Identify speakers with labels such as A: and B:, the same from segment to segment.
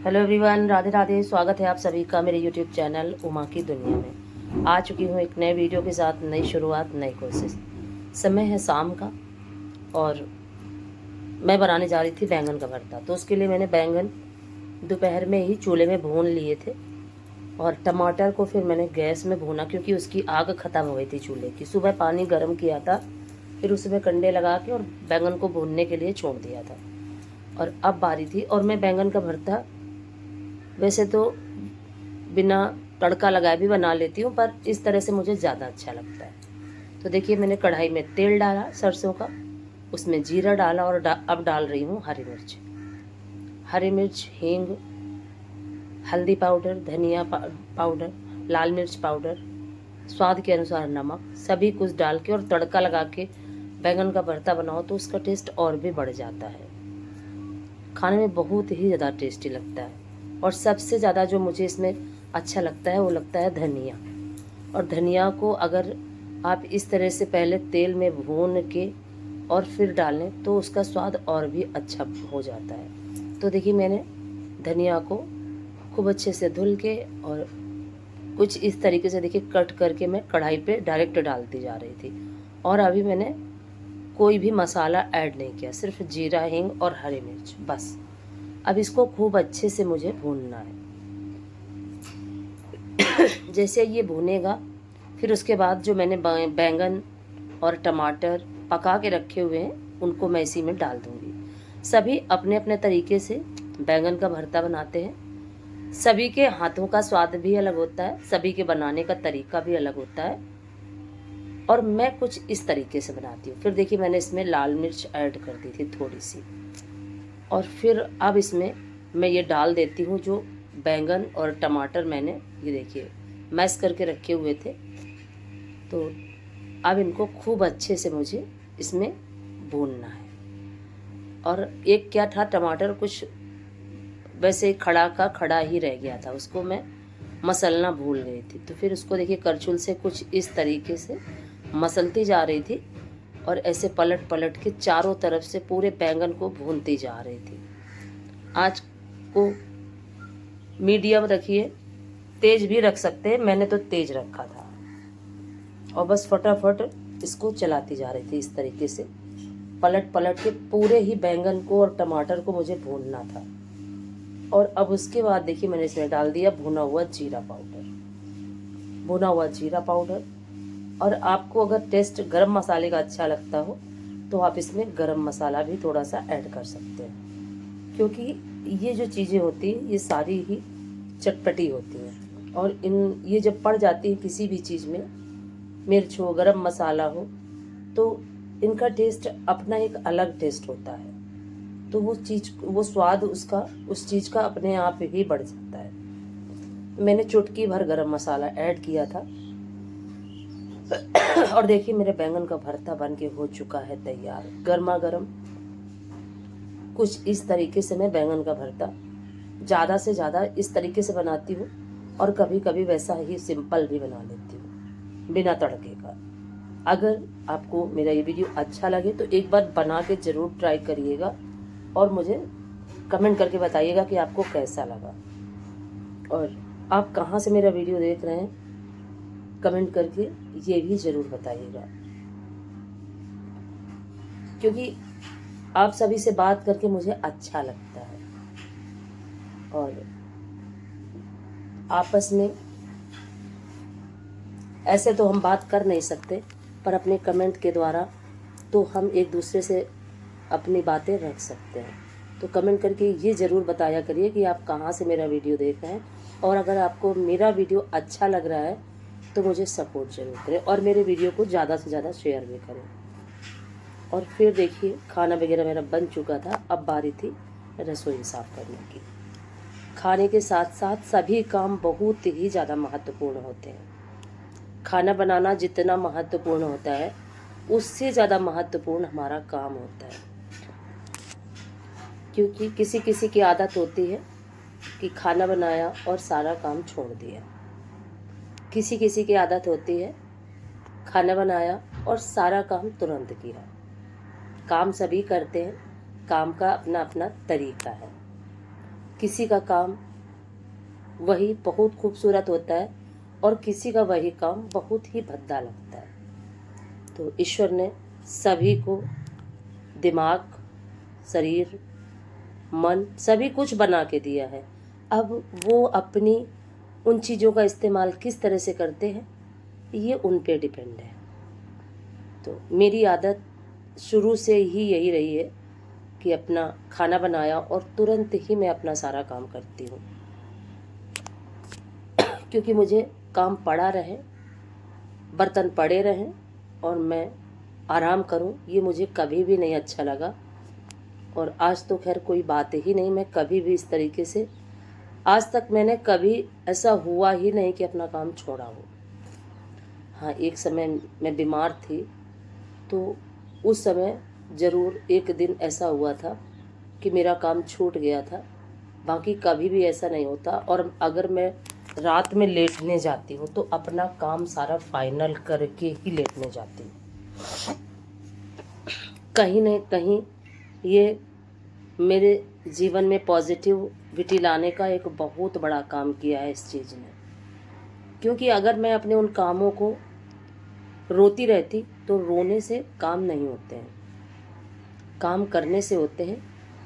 A: Hello everyone, Radhe Radhe. स्वागत है आप सभी का मेरे यूट्यूब चैनल उमा की दुनिया में। आ चुकी हूँ एक नए वीडियो के साथ। नई शुरुआत, नई कोशिश। समय है शाम का और मैं बनाने जा रही थी बैंगन का भरता। तो उसके लिए मैंने बैंगन दोपहर में ही चूल्हे में भून लिए थे और टमाटर को फिर मैंने गैस में भूना, क्योंकि उसकी आग ख़त्म हो गई थी चूल्हे की। सुबह पानी गर्म किया था, फिर उसमें कंडे लगा के और बैंगन को भूनने के लिए छोड़ दिया था। और अब बारी थी, और मैं बैंगन का भरता वैसे तो बिना तड़का लगाए भी बना लेती हूँ, पर इस तरह से मुझे ज़्यादा अच्छा लगता है। तो देखिए, मैंने कढ़ाई में तेल डाला सरसों का, उसमें जीरा डाला और अब डाल रही हूँ हरी मिर्च, हींग, हल्दी पाउडर, धनिया पाउडर, लाल मिर्च पाउडर, स्वाद के अनुसार नमक, सभी कुछ डाल के और तड़का लगा के बैंगन का भरता बनाओ तो उसका टेस्ट और भी बढ़ जाता है। खाने में बहुत ही ज़्यादा टेस्टी लगता है। और सबसे ज़्यादा जो मुझे इसमें अच्छा लगता है वो लगता है धनिया। और धनिया को अगर आप इस तरह से पहले तेल में भून के और फिर डालें तो उसका स्वाद और भी अच्छा हो जाता है। तो देखिए, मैंने धनिया को खूब अच्छे से धुल के और कुछ इस तरीके से देखिए कट करके मैं कढ़ाई पे डायरेक्ट डालती जा रही थी। और अभी मैंने कोई भी मसाला ऐड नहीं किया, सिर्फ जीरा, हींग और हरी मिर्च, बस। अब इसको खूब अच्छे से मुझे भूनना है। जैसे ये भूनेगा, फिर उसके बाद जो मैंने बैंगन और टमाटर पका के रखे हुए हैं उनको मैं इसी में डाल दूंगी। सभी अपने अपने तरीके से बैंगन का भरता बनाते हैं। सभी के हाथों का स्वाद भी अलग होता है, सभी के बनाने का तरीका भी अलग होता है, और मैं कुछ इस तरीके से बनाती हूँ। फिर देखिए, मैंने इसमें लाल मिर्च ऐड कर दी थी थोड़ी सी, और फिर अब इसमें मैं ये डाल देती हूँ जो बैंगन और टमाटर मैंने ये देखिए मैश करके रखे हुए थे। तो अब इनको खूब अच्छे से मुझे इसमें भूनना है। और एक क्या था, टमाटर कुछ वैसे खड़ा का खड़ा ही रह गया था, उसको मैं मसलना भूल गई थी। तो फिर उसको देखिए करछुल से कुछ इस तरीके से मसलती जा रही थी और ऐसे पलट पलट के चारों तरफ से पूरे बैंगन को भूनती जा रही थी। आँच को मीडियम रखिए, तेज भी रख सकते हैं, मैंने तो तेज रखा था। और बस फटाफट इसको चलाती जा रही थी इस तरीके से, पलट पलट के पूरे ही बैंगन को और टमाटर को मुझे भूनना था। और अब उसके बाद देखिए, मैंने इसमें डाल दिया भुना हुआ जीरा पाउडर। और आपको अगर टेस्ट गरम मसाले का अच्छा लगता हो तो आप इसमें गरम मसाला भी थोड़ा सा ऐड कर सकते हैं, क्योंकि ये जो चीज़ें होती हैं ये सारी ही चटपटी होती हैं। और ये जब पड़ जाती है किसी भी चीज़ में, मिर्च हो, गरम मसाला हो, तो इनका टेस्ट अपना एक अलग टेस्ट होता है। तो वो स्वाद उस चीज़ का अपने आप ही बढ़ जाता है। मैंने चुटकी भर गरम मसाला ऐड किया था। और देखिए, मेरे बैंगन का भरता बन के हो चुका है तैयार, गर्मा गर्म। कुछ इस तरीके से मैं बैंगन का भरता ज़्यादा से ज़्यादा इस तरीके से बनाती हूँ, और कभी कभी वैसा ही सिंपल भी बना लेती हूँ बिना तड़के का। अगर आपको मेरा ये वीडियो अच्छा लगे तो एक बार बना के ज़रूर ट्राई करिएगा और मुझे कमेंट करके बताइएगा कि आपको कैसा लगा। और आप कहाँ से मेरा वीडियो देख रहे हैं कमेंट करके ये भी ज़रूर बताइएगा, क्योंकि आप सभी से बात करके मुझे अच्छा लगता है। और आपस में ऐसे तो हम बात कर नहीं सकते, पर अपने कमेंट के द्वारा तो हम एक दूसरे से अपनी बातें रख सकते हैं। तो कमेंट करके ये ज़रूर बताया करिए कि आप कहाँ से मेरा वीडियो देख रहे हैं। और अगर आपको मेरा वीडियो अच्छा लग रहा है तो मुझे सपोर्ट ज़रूर करें और मेरे वीडियो को ज़्यादा से ज़्यादा शेयर भी करें। और फिर देखिए, खाना वगैरह मेरा बन चुका था। अब बारी थी रसोई साफ़ करने की। खाने के साथ साथ सभी काम बहुत ही ज़्यादा महत्वपूर्ण होते हैं। खाना बनाना जितना महत्वपूर्ण होता है, उससे ज़्यादा महत्वपूर्ण हमारा काम होता है। क्योंकि किसी किसी की आदत होती है कि खाना बनाया और सारा काम छोड़ दिया। किसी किसी की आदत होती है खाना बनाया और सारा काम तुरंत किया। काम सभी करते हैं, काम का अपना अपना तरीका है। किसी का काम वही बहुत खूबसूरत होता है और किसी का वही काम बहुत ही भद्दा लगता है। तो ईश्वर ने सभी को दिमाग, शरीर, मन सभी कुछ बना के दिया है। अब वो अपनी उन चीज़ों का इस्तेमाल किस तरह से करते हैं ये उन पे डिपेंड है। तो मेरी आदत शुरू से ही यही रही है कि अपना खाना बनाया और तुरंत ही मैं अपना सारा काम करती हूँ, क्योंकि मुझे काम पड़ा रहे, बर्तन पड़े रहें और मैं आराम करूं, ये मुझे कभी भी नहीं अच्छा लगा। और आज तो खैर कोई बात ही नहीं, मैं कभी भी इस तरीके से आज तक मैंने कभी ऐसा हुआ ही नहीं कि अपना काम छोड़ा हो। हाँ, एक समय मैं बीमार थी तो उस समय ज़रूर एक दिन ऐसा हुआ था कि मेरा काम छूट गया था, बाकी कभी भी ऐसा नहीं होता। और अगर मैं रात में लेटने जाती हूँ तो अपना काम सारा फाइनल करके ही लेटने जाती हूँ। कहीं न कहीं ये मेरे जीवन में पॉजिटिविटी लाने का एक बहुत बड़ा काम किया है इस चीज़ ने, क्योंकि अगर मैं अपने उन कामों को रोती रहती तो रोने से काम नहीं होते हैं, काम करने से होते हैं।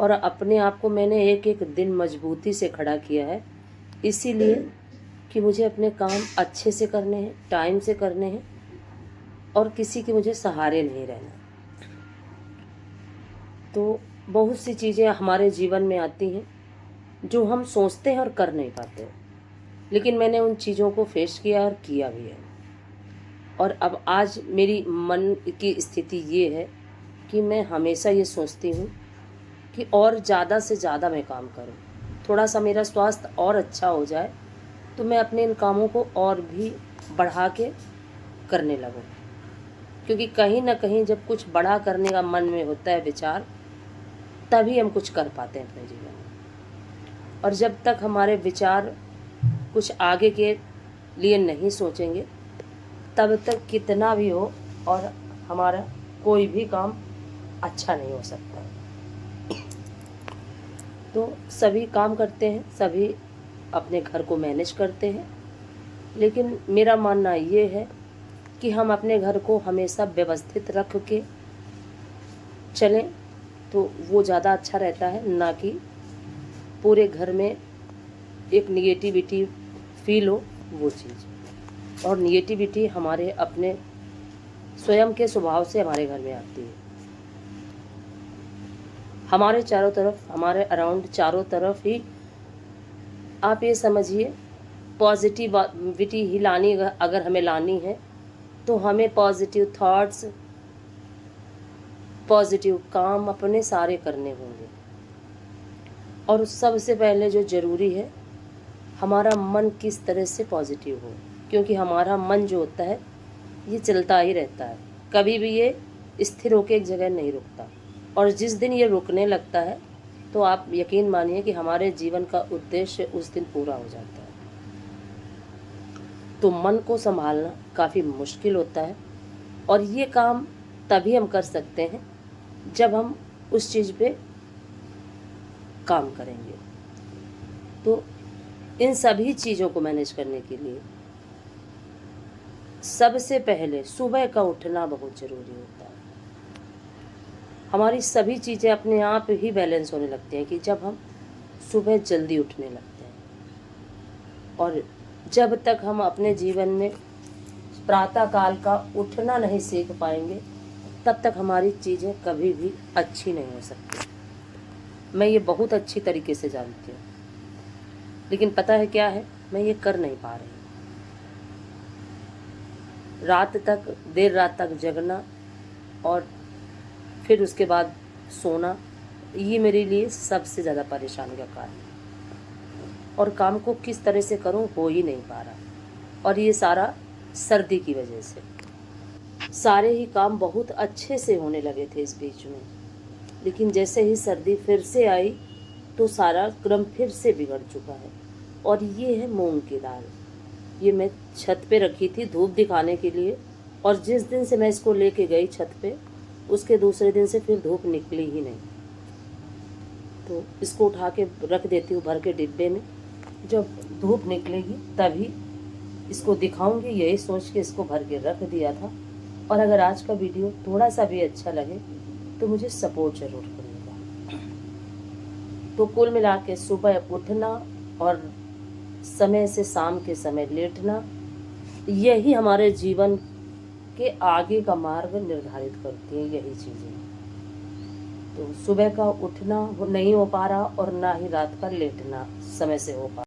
A: और अपने आप को मैंने एक एक दिन मजबूती से खड़ा किया है, इसीलिए कि मुझे अपने काम अच्छे से करने हैं, टाइम से करने हैं और किसी के मुझे सहारे नहीं रहना। तो बहुत सी चीज़ें हमारे जीवन में आती हैं जो हम सोचते हैं और कर नहीं पाते, लेकिन मैंने उन चीज़ों को फेस किया और किया भी है। और अब आज मेरी मन की स्थिति ये है कि मैं हमेशा ये सोचती हूँ कि और ज़्यादा से ज़्यादा मैं काम करूँ, थोड़ा सा मेरा स्वास्थ्य और अच्छा हो जाए तो मैं अपने इन कामों को और भी बढ़ा के करने लगूँ। क्योंकि कहीं ना कहीं जब कुछ बड़ा करने का मन में होता है विचार, तभी हम कुछ कर पाते हैं अपने जीवन में। और जब तक हमारे विचार कुछ आगे के लिए नहीं सोचेंगे, तब तक कितना भी हो और हमारा कोई भी काम अच्छा नहीं हो सकता। तो सभी काम करते हैं, सभी अपने घर को मैनेज करते हैं, लेकिन मेरा मानना ये है कि हम अपने घर को हमेशा व्यवस्थित रख के चलें तो वो ज़्यादा अच्छा रहता है, ना कि पूरे घर में एक निगेटिविटी फील हो वो चीज़। और निगेटिविटी हमारे अपने स्वयं के स्वभाव से हमारे घर में आती है। हमारे चारों तरफ, हमारे अराउंड चारों तरफ ही आप ये समझिए पॉजिटिविटी ही लानी, अगर हमें लानी है तो हमें पॉजिटिव थॉट्स, पॉजिटिव काम अपने सारे करने होंगे। और सबसे पहले जो ज़रूरी है, हमारा मन किस तरह से पॉजिटिव हो, क्योंकि हमारा मन जो होता है ये चलता ही रहता है, कभी भी ये स्थिर होकर एक जगह नहीं रुकता। और जिस दिन ये रुकने लगता है तो आप यकीन मानिए कि हमारे जीवन का उद्देश्य उस दिन पूरा हो जाता है। तो मन को संभालना काफ़ी मुश्किल होता है, और ये काम तभी हम कर सकते हैं जब हम उस चीज़ पे काम करेंगे। तो इन सभी चीज़ों को मैनेज करने के लिए सबसे पहले सुबह का उठना बहुत ज़रूरी होता है। हमारी सभी चीज़ें अपने आप ही बैलेंस होने लगती हैं कि जब हम सुबह जल्दी उठने लगते हैं। और जब तक हम अपने जीवन में प्रातःकाल का उठना नहीं सीख पाएंगे, तब तक हमारी चीज़ें कभी भी अच्छी नहीं हो सकती। मैं ये बहुत अच्छी तरीके से जानती हूँ, लेकिन पता है क्या है, मैं ये कर नहीं पा रही। रात तक, देर रात तक जगना और फिर उसके बाद सोना, ये मेरे लिए सबसे ज़्यादा परेशानी का कारण है। और काम को किस तरह से करूं हो ही नहीं पा रहा, और ये सारा सर्दी की वजह से। सारे ही काम बहुत अच्छे से होने लगे थे इस बीच में, लेकिन जैसे ही सर्दी फिर से आई तो सारा क्रम फिर से बिगड़ चुका है। और ये है मूंग की दाल, ये मैं छत पे रखी थी धूप दिखाने के लिए, और जिस दिन से मैं इसको लेके गई छत पे, उसके दूसरे दिन से फिर धूप निकली ही नहीं। तो इसको उठा के रख देती हूँ भर के डिब्बे में। जब धूप निकलेगी तभी इसको दिखाऊंगी, यही सोच के इसको भर के रख दिया था। और अगर आज का वीडियो थोड़ा सा भी अच्छा लगे तो मुझे सपोर्ट ज़रूर करिएगा। तो कुल मिला के सुबह उठना और समय से शाम के समय लेटना, यही हमारे जीवन के आगे का मार्ग निर्धारित करती हैं यही चीज़ें। तो सुबह का उठना नहीं हो पा रहा और ना ही रात का लेटना समय से हो पा